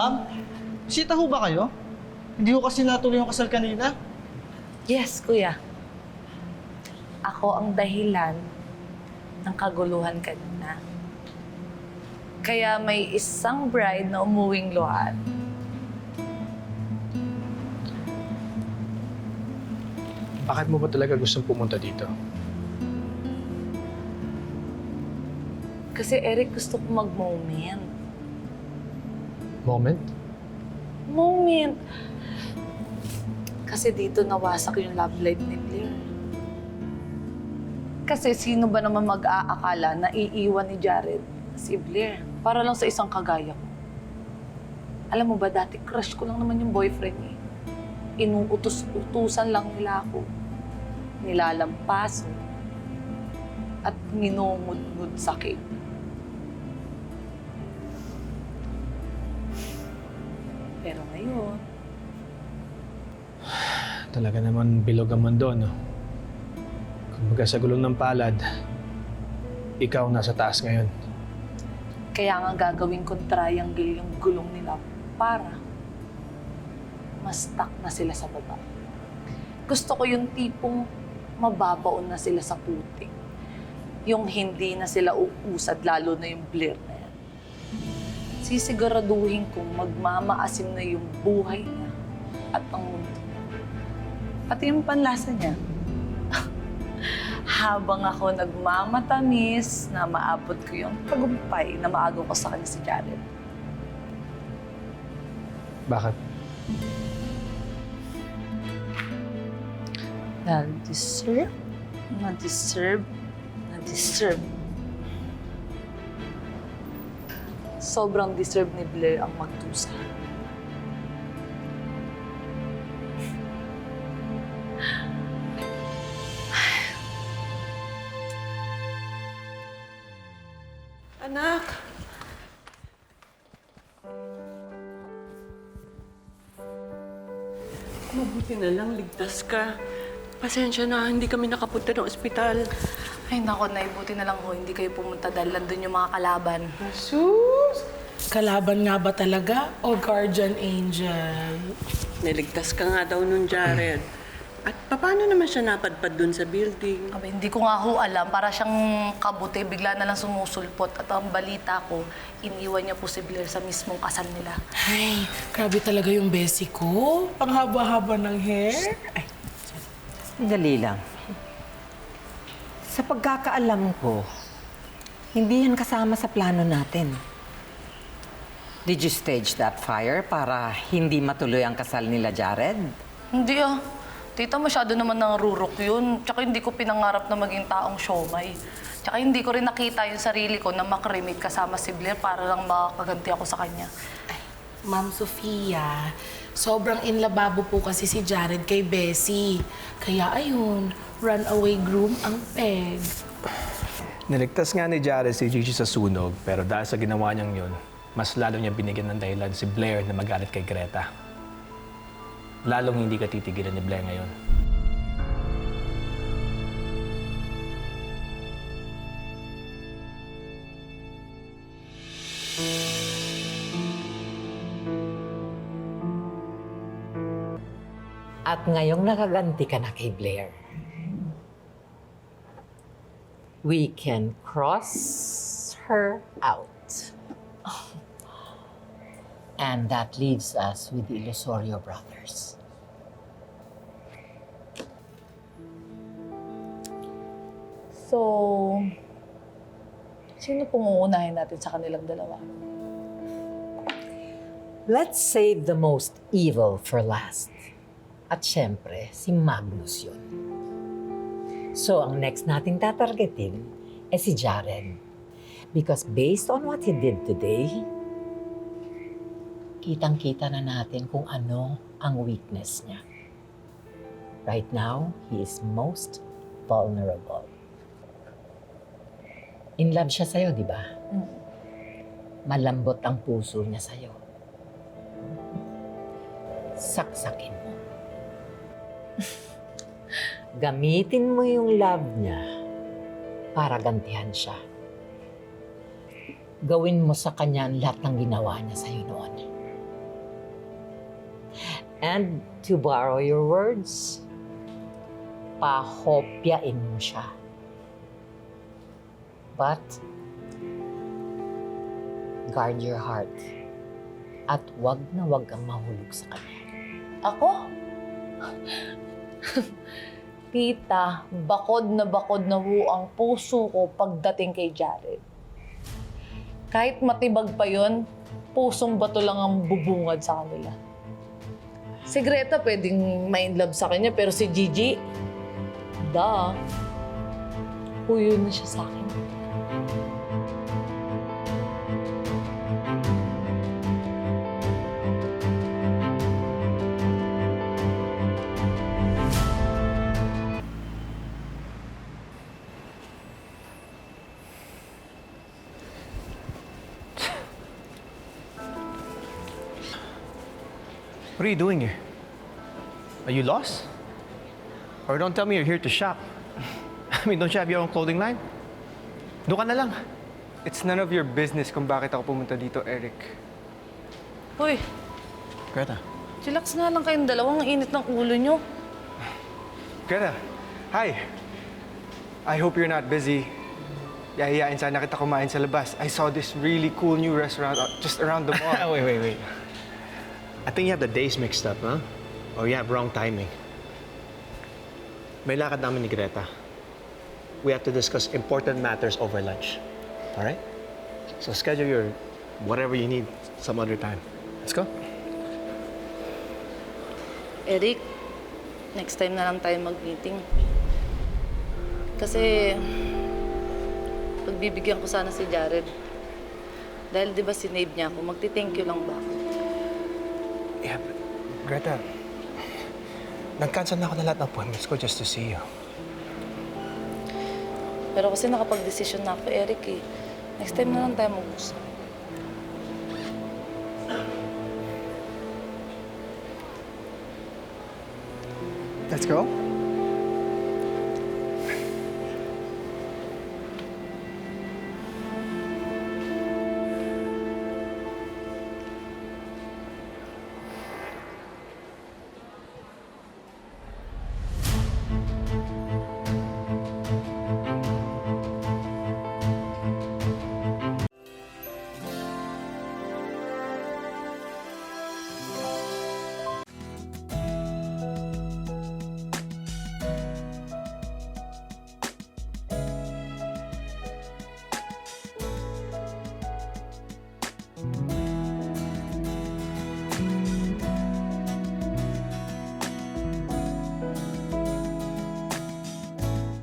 Ma'am, bisita ho ba kayo? Hindi ho kasi natuloy yung kasal kanina. Yes, kuya. Ako ang dahilan ng kaguluhan kanina. Kaya may isang bride na umuwing luhaan. Bakit mo ba talaga gustong pumunta dito? Kasi Eric, gusto ko mag-moment. Moment? Moment! Kasi dito nawasak yung love life ni Blair. Kasi sino ba naman mag-aakala na iiwan ni Jared si Blair para lang sa isang kagaya ko? Alam mo ba, dati crush ko lang naman yung boyfriend eh. Inuutos-utusan lang nila ako. Nilalampaso. At minumudmud sakit. Pero ngayon, Talaga naman bilog ang mundo, no? Kumbaga sa gulong ng palad, ikaw nasa taas ngayon. kaya nga gagawin kong triangle yung gulong nila para mas stuck na sila sa baba. Gusto ko yung tipong mababaon na sila sa putik. Yung hindi na sila uusad, lalo na yung Blair na yan. Sisiguraduhin kong magmamaasim na yung buhay niya at ang mundo. Pati yung panlasa niya. Habang ako nagmamatamis na maabot ko yung tagumpay na maagaw ko sa kanya si Jared. Bakit? Na-deserve. Sobrang deserve ni Blair ang magdusa. Anak! Mabuti na lang, ligtas ka. Pasensya na, hindi kami nakapunta ng ospital. Ay nako, Nay, buti na lang ho, hindi kayo pumunta dahil nandun yung mga kalaban. Sus! Kalaban nga ba talaga o guardian angel? Niligtas ka nga daw nun, Jared. At paano naman siya napadpad dun sa building? Abi, hindi ko nga ho alam, para siyang kabuti, bigla na lang sumusulpot. At ang balita ko, iniwan niya po si Blair sa mismong kasal nila. Ay, grabe talaga yung besi ko. Ang haba-haba ng hair. Ay, Dali lang. Sa pagkakaalam ko, hindi yan kasama sa plano natin. Did you stage that fire para hindi matuloy ang kasal nila, Jared? Hindi ah. Tita, masyado naman nangururok yun. Tsaka hindi ko pinangarap na maging taong siomay. Tsaka hindi ko rin nakita yung sarili ko na makrimate kasama si Blair para lang makaganti ako sa kanya. Ma'am Sofia, sobrang inlababo po kasi si Jared kay Bessie. Kaya ayun, runaway groom ang peg. Niligtas nga ni Jared si Gigi sa sunog, pero dahil sa ginawa niyang yun, mas lalo niya binigyan ng dahilan si Blair na magalit kay Greta. Lalong hindi ka titigilan ni Blair ngayon. At ngayong nakaganti ka na kay Blair, we can cross her out. And that leaves us with the Ilosorio brothers. So, sino pong uunahin natin sa kanilang dalawa? Let's save the most evil for last. At syempre, si Magnus yun. So, ang next nating tatargetin si Jared. Because based on what he did today, kitang-kita na natin kung ano ang weakness niya. Right now, he is most vulnerable. In love siya sa'yo, di ba? Malambot ang puso niya sa'yo. Saksakin mo. Gamitin mo yung love niya para gantihan siya. Gawin mo sa kanya lahat ng ginawa niya sa'yo noon. And to borrow your words, pahopyain mo siya. But, guard your heart. At wag kang mahulog sa kanya. Ako? Tita, bakod na ho ang puso ko pagdating kay Jared. Kahit matibag pa yon, pusong bato lang ang bubungad sa kanila. Si Greta pwedeng ma-inlove sa kanya, pero si Gigi, huyo na siya sa akin. What are you doing here? Are you lost? Or don't tell me you're here to shop. I mean, don't you have your own clothing line? Doon ka na lang. It's none of your business kung bakit ako pumunta dito, Eric. Hoy, Greta. chillax nga lang kayong dalawang init ng ulo nyo. Greta, hi. I hope you're not busy. Yayayain sana kita kumain sa labas. I saw this really cool new restaurant just around the mall. Wait. I think you have the days mixed up, huh? Or you have wrong timing. May lakad namin ni Greta. We have to discuss important matters over lunch. All right? So schedule your whatever you need some other time. Let's go. Eric, next time na lang tayo mag-meeting. Kasi, pagbibigyan ko sana si Jared. Dahil di ba sinave niya ako, magti-thank you lang ba ako? Yeah, but Greta, nag-cancel na ako na lahat ng appointments ko just to see you. Pero kasi nakapag-desisyon na ako, Eric eh. Next time na lang tayo mag-usap. Let's go.